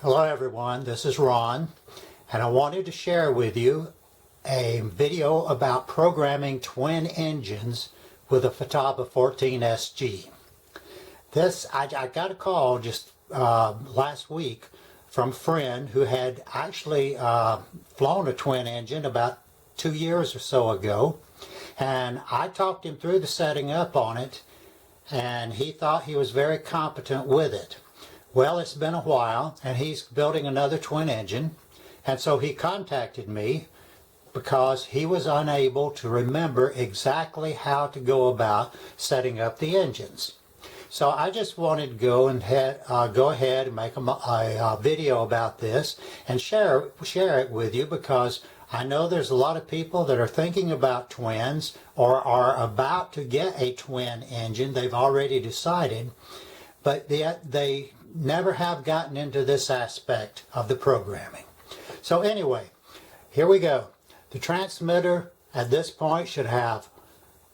Hello everyone, this is Ron, and I wanted to share with you a video about programming twin engines with a Futaba 14SG. I got a call just last week from a friend who had actually flown a twin engine about 2 years or so ago, and I talked him through the setting up on it, and he thought he was very competent with it. Well, it's been a while, and he's building another twin engine, and so he contacted me because he was unable to remember exactly how to go about setting up the engines. So I just wanted to go ahead and make a video about this and share it with you, because I know there's a lot of people that are thinking about twins or are about to get a twin engine. They've already decided, but they never have gotten into this aspect of the programming. So anyway, here we go. The transmitter at this point should have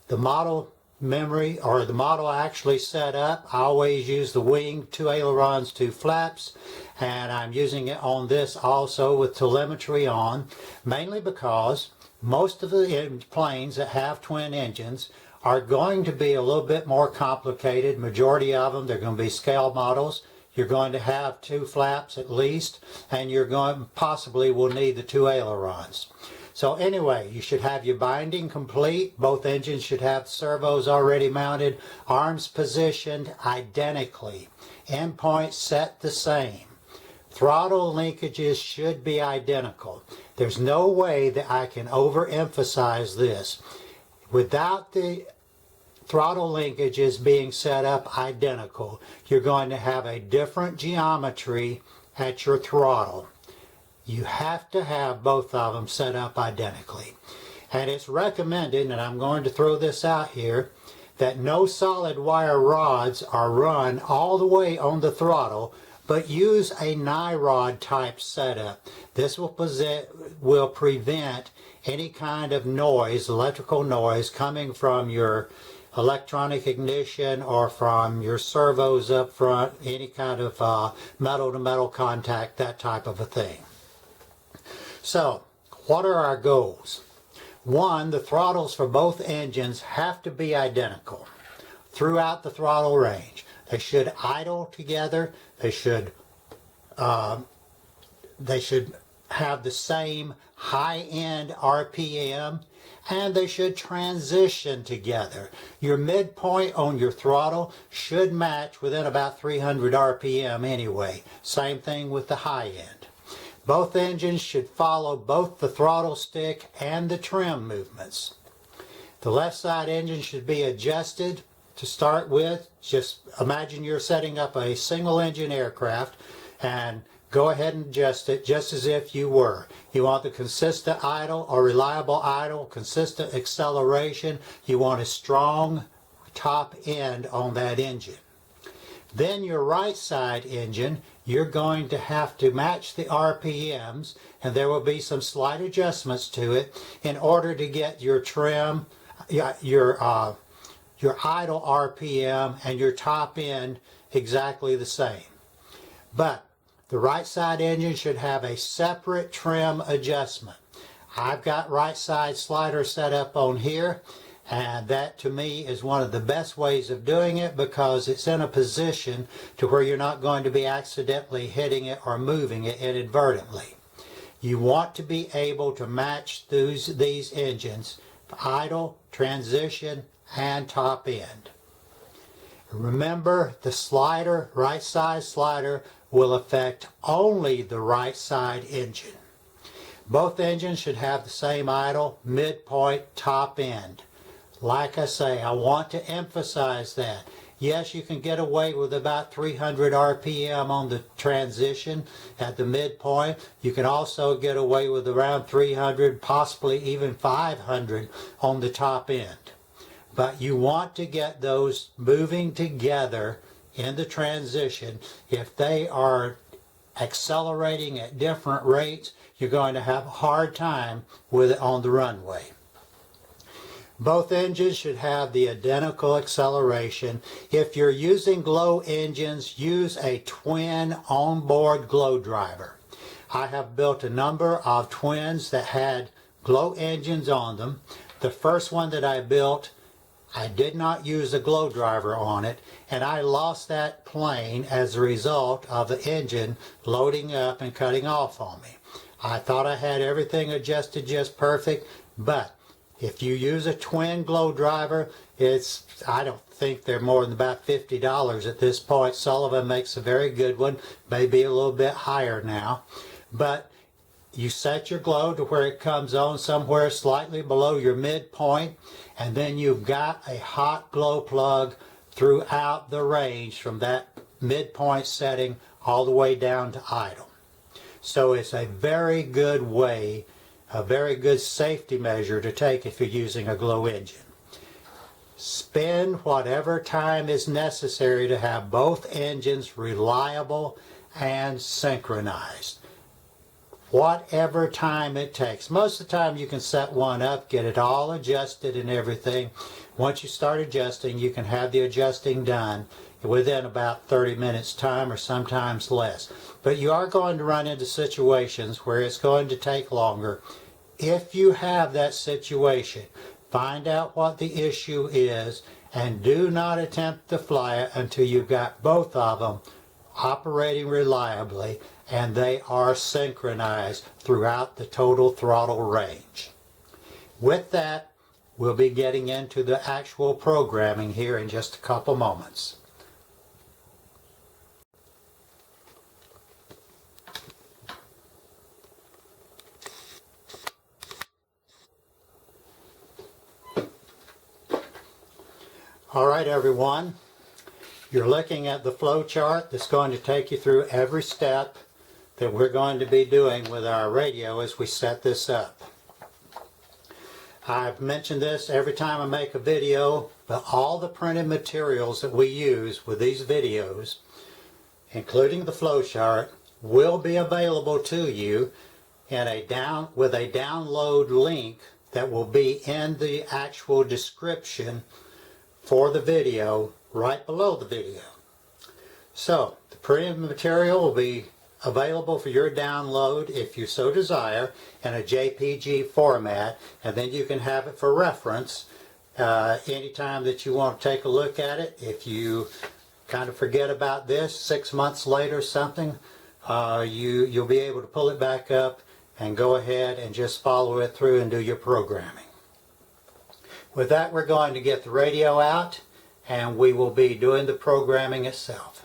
the model memory, or the model actually set up. I always use the wing, 2 ailerons, 2 flaps, and I'm using it on this also with telemetry on, mainly because most of the planes that have twin engines are going to be a little bit more complicated. Majority of them, they're going to be scale models. You're going to have 2 flaps at least, and you're going possibly will need the 2 ailerons. So anyway, you should have your binding complete. Both engines should have servos already mounted, arms positioned identically, endpoints set the same. Throttle linkages should be identical. There's no way that I can overemphasize this. Without the throttle linkages being set up identical, you're going to have a different geometry at your throttle. You have to have both of them set up identically. And it's recommended, and I'm going to throw this out here, that no solid wire rods are run all the way on the throttle, but use a nylon type setup. This will prevent any kind of noise, electrical noise, coming from your electronic ignition or from your servos up front, any kind of metal to metal contact, that type of a thing. So, what are our goals? 1, the throttles for both engines have to be identical throughout the throttle range. They should idle together. They should have the same high-end RPM, and they should transition together. Your midpoint on your throttle should match within about 300 RPM anyway. Same thing with the high end. Both engines should follow both the throttle stick and the trim movements. The left side engine should be adjusted to start with. Just imagine you're setting up a single engine aircraft, and go ahead and adjust it just as if you were. You want the consistent idle or reliable idle, consistent acceleration. You want a strong top end on that engine. Then your right side engine, you're going to have to match the RPMs, and there will be some slight adjustments to it in order to get your trim, your idle RPM and your top end exactly the same. But the right side engine should have a separate trim adjustment. I've got right side slider set up on here, and that to me is one of the best ways of doing it, because it's in a position to where you're not going to be accidentally hitting it or moving it inadvertently. You want to be able to match these engines, idle, transition, and top end. Remember, the slider, right side slider, will affect only the right side engine. Both engines should have the same idle, midpoint, top end. Like I say, I want to emphasize that. Yes, you can get away with about 300 RPM on the transition at the midpoint. You can also get away with around 300, possibly even 500 on the top end. But you want to get those moving together in the transition. If they are accelerating at different rates, you're going to have a hard time with it on the runway. Both engines should have the identical acceleration. If you're using glow engines, use a twin onboard glow driver. I have built a number of twins that had glow engines on them. The first one that I built, I did not use a glow driver on it, and I lost that plane as a result of the engine loading up and cutting off on me. I thought I had everything adjusted just perfect, but if you use a twin glow driver, I don't think they're more than about $50 at this point. Sullivan makes a very good one, maybe a little bit higher now. But you set your glow to where it comes on somewhere slightly below your midpoint, and then you've got a hot glow plug throughout the range from that midpoint setting all the way down to idle. So it's a very good way, a very good safety measure to take if you're using a glow engine. Spend whatever time is necessary to have both engines reliable and synchronized. Whatever time it takes. Most of the time you can set one up, get it all adjusted and everything. Once you start adjusting, you can have the adjusting done within about 30 minutes time or sometimes less. But you are going to run into situations where it's going to take longer. If you have that situation, find out what the issue is and do not attempt to fly it until you've got both of them operating reliably and they are synchronized throughout the total throttle range. With that, we'll be getting into the actual programming here in just a couple moments. All right, everyone. You're looking at the flow chart that's going to take you through every step that we're going to be doing with our radio as we set this up. I've mentioned this every time I make a video, but all the printed materials that we use with these videos, including the flow chart, will be available to you in with a download link that will be in the actual description for the video right below the video. So the printed material will be available for your download if you so desire in a JPG format, and then you can have it for reference anytime that you want to take a look at it. If you kind of forget about this 6 months later something, you'll be able to pull it back up and go ahead and just follow it through and do your programming. With that, we're going to get the radio out and we will be doing the programming itself.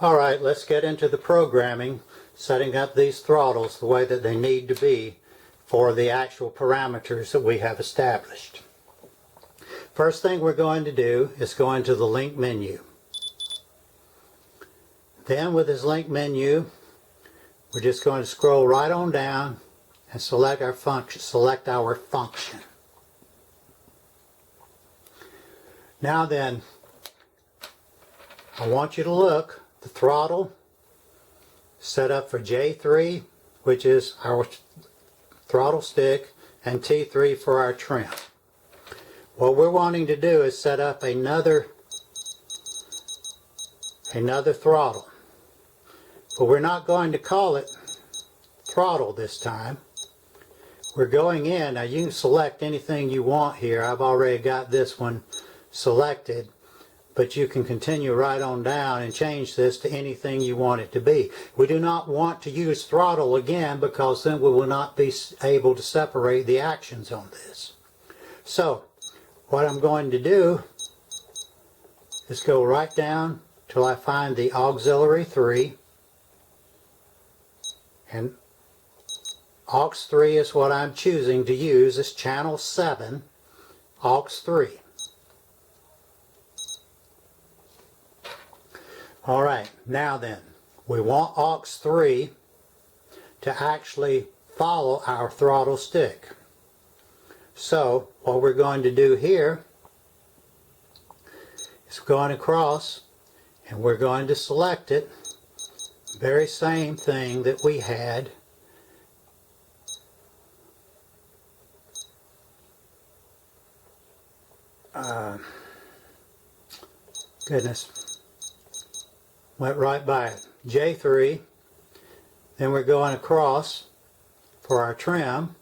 Alright, let's get into the programming, setting up these throttles the way that they need to be for the actual parameters that we have established. First thing we're going to do is go into the link menu. Then with this link menu, we're just going to scroll right on down and select our function. Now then, I want you to look, the throttle set up for J3, which is our throttle stick, and T3 for our trim. What we're wanting to do is set up another throttle. But we're not going to call it throttle this time. We're going in, now you can select anything you want here. I've already got this one selected, but you can continue right on down and change this to anything you want it to be. We do not want to use throttle again because then we will not be able to separate the actions on this. So what I'm going to do is go right down till I find the auxiliary 3, and aux 3 is what I'm choosing to use. It's channel 7, aux 3. Alright, now then, we want aux 3 to actually follow our throttle stick. So what we're going to do here is going across and we're going to select it. Very same thing that we had Goodness, went right by it. J3, then we're going across for our trim,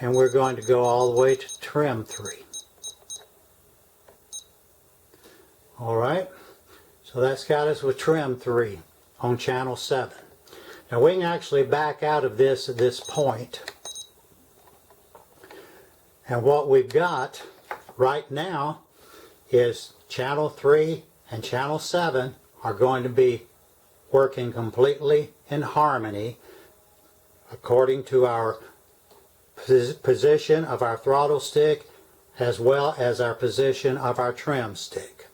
and we're going to go all the way to trim 3. Alright, so that's got us with trim 3 on channel 7. Now we can actually back out of this at this point. And what we've got right now is channel 3 and channel 7 are going to be working completely in harmony according to our position of our throttle stick as well as our position of our trim stick.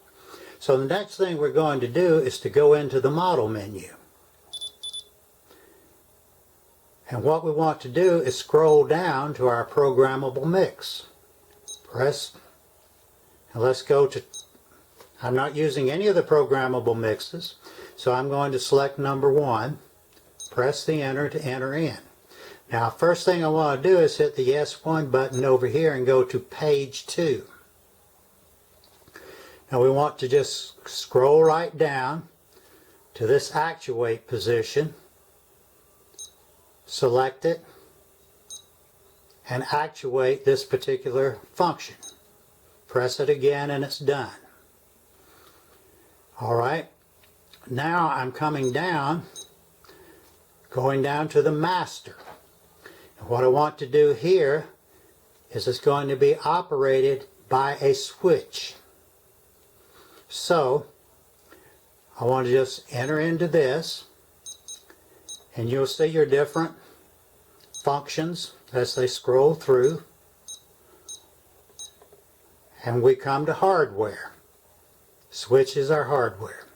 So the next thing we're going to do is to go into the model menu. And what we want to do is scroll down to our programmable mix. Press, and let's go to, I'm not using any of the programmable mixes, so I'm going to select number 1, press the enter to enter in. Now first thing I want to do is hit the S1 button over here and go to page 2. Now we want to just scroll right down to this actuate position, select it, and actuate this particular function. Press it again and it's done. Alright, now I'm coming down, going down to the master. And what I want to do here is it's going to be operated by a switch. So I want to just enter into this, and you'll see your different functions as they scroll through. And we come to hardware. Switch is our hardware.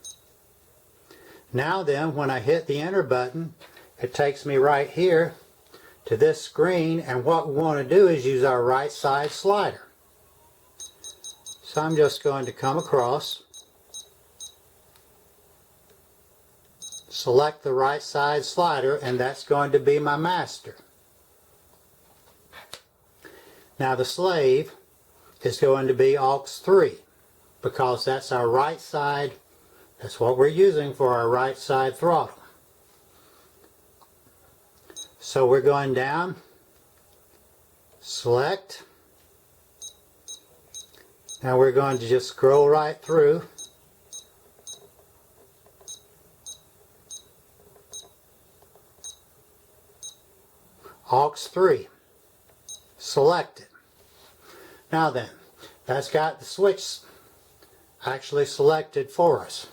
Now then, when I hit the enter button, it takes me right here to this screen, and what we want to do is use our right side slider. So I'm just going to come across, select the right side slider, and that's going to be my master. Now the slave is going to be aux 3 because that's our right side, that's what we're using for our right side throttle. So we're going down, select, now we're going to just scroll right through. Aux 3, select it. Now then, that's got the switch actually selected for us.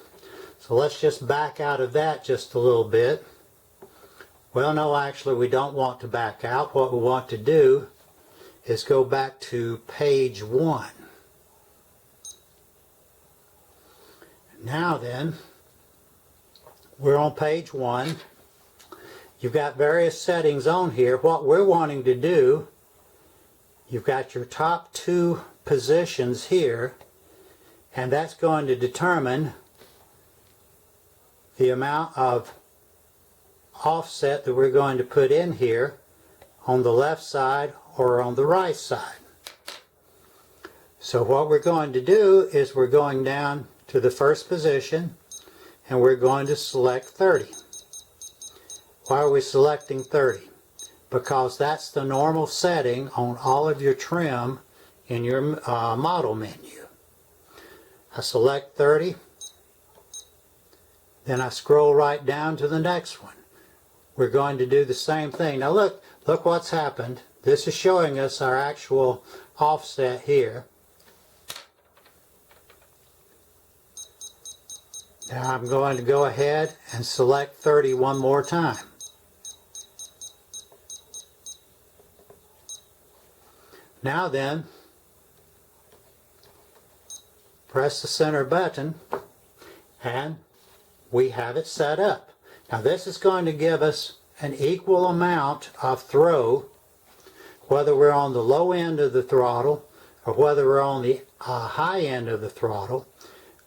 So let's just back out of that just a little bit. Well, no, actually we don't want to back out. What we want to do is go back to page 1. Now then, we're on page 1. You've got various settings on here. What we're wanting to do, you've got your top 2 positions here, and that's going to determine the amount of offset that we're going to put in here on the left side or on the right side. So what we're going to do is we're going down to the first position and we're going to select 30. Why are we selecting 30? Because that's the normal setting on all of your trim in your model menu. I select 30, then I scroll right down to the next one. We're going to do the same thing. Now look what's happened. This is showing us our actual offset here. Now I'm going to go ahead and select 30 one more time. Now then, press the center button and we have it set up. Now this is going to give us an equal amount of throw, whether we're on the low end of the throttle or whether we're on the high end of the throttle.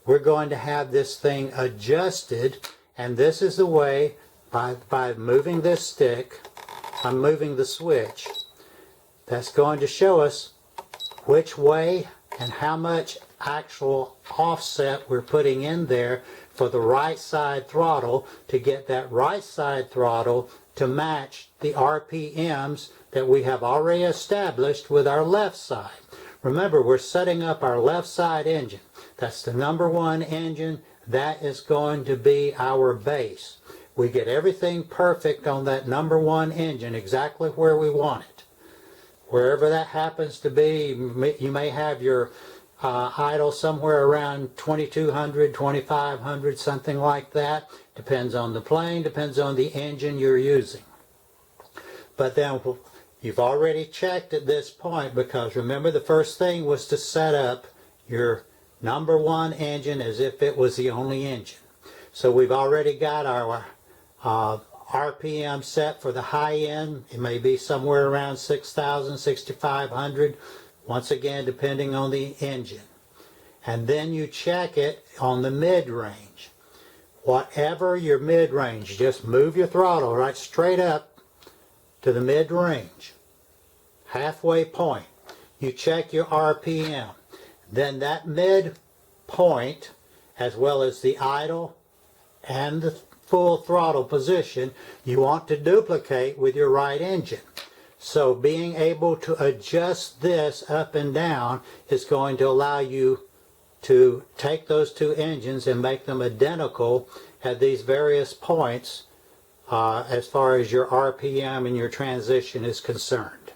We're going to have this thing adjusted, and this is the way, by moving this stick, I'm moving the switch, that's going to show us which way and how much actual offset we're putting in there for the right side throttle to get that right side throttle to match the RPMs that we have already established with our left side. Remember, we're setting up our left side engine. That's the number one engine. That is going to be our base. We get everything perfect on that number one engine, exactly where we want it. Wherever that happens to be, you may have your idle somewhere around 2200, 2500, something like that. Depends on the plane, depends on the engine you're using. But then you've already checked at this point, because remember, the first thing was to set up your number one engine as if it was the only engine. So we've already got our RPM set for the high end. It may be somewhere around 6,000, 6,500, once again depending on the engine. And then you check it on the mid-range. Whatever your mid-range, just move your throttle right straight up to the mid-range, halfway point. You check your RPM. Then that mid-point, as well as the idle and the full throttle position, you want to duplicate with your right engine. So being able to adjust this up and down is going to allow you to take those two engines and make them identical at these various points as far as your RPM and your transition is concerned.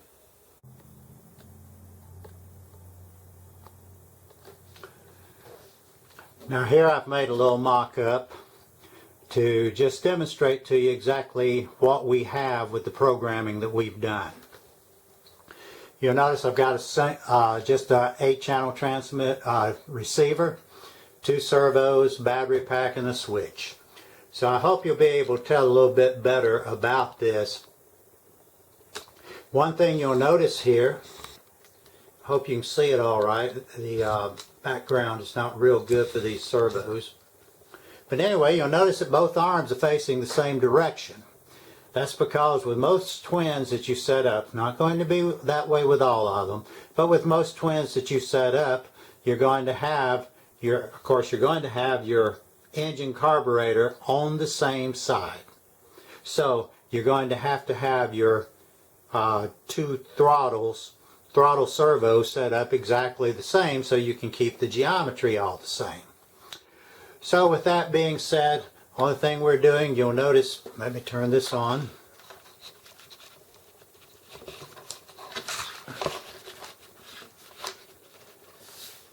Now here I've made a little mock-up to just demonstrate to you exactly what we have with the programming that we've done. You'll notice I've got just a 8-channel transmit receiver, 2 servos, battery pack, and a switch. So I hope you'll be able to tell a little bit better about this. One thing you'll notice here, hope you can see it all right, the background is not real good for these servos. But anyway, you'll notice that both arms are facing the same direction. That's because with most twins that you set up, not going to be that way with all of them, but with most twins that you set up, you're going to have your engine carburetor on the same side. So you're going to have your 2 throttle servos set up exactly the same so you can keep the geometry all the same. So with that being said, only thing we're doing, you'll notice, let me turn this on.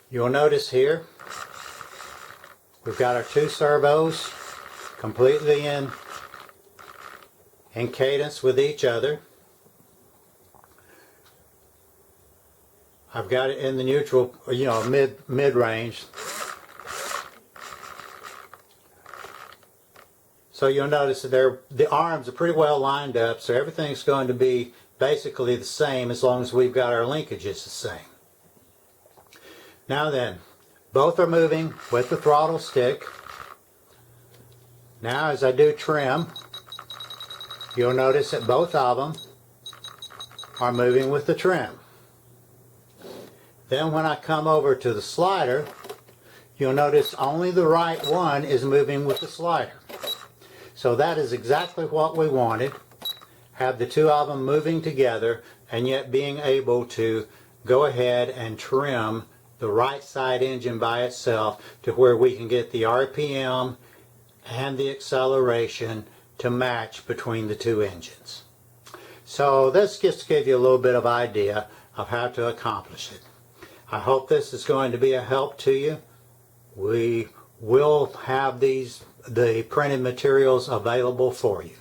You'll notice here, we've got our 2 servos completely in cadence with each other. I've got it in the neutral, mid-range. So you'll notice that the arms are pretty well lined up, so everything's going to be basically the same as long as we've got our linkages the same. Now then, both are moving with the throttle stick. Now as I do trim, you'll notice that both of them are moving with the trim. Then when I come over to the slider, you'll notice only the right one is moving with the slider. So that is exactly what we wanted. Have the 2 of them moving together and yet being able to go ahead and trim the right side engine by itself to where we can get the RPM and the acceleration to match between the 2 engines. So this just to give you a little bit of idea of how to accomplish it. I hope this is going to be a help to you. We will have the printed materials available for you.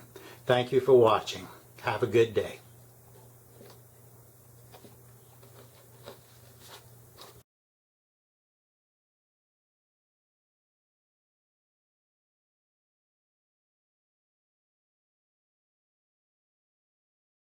Thank you for watching. Have a good day.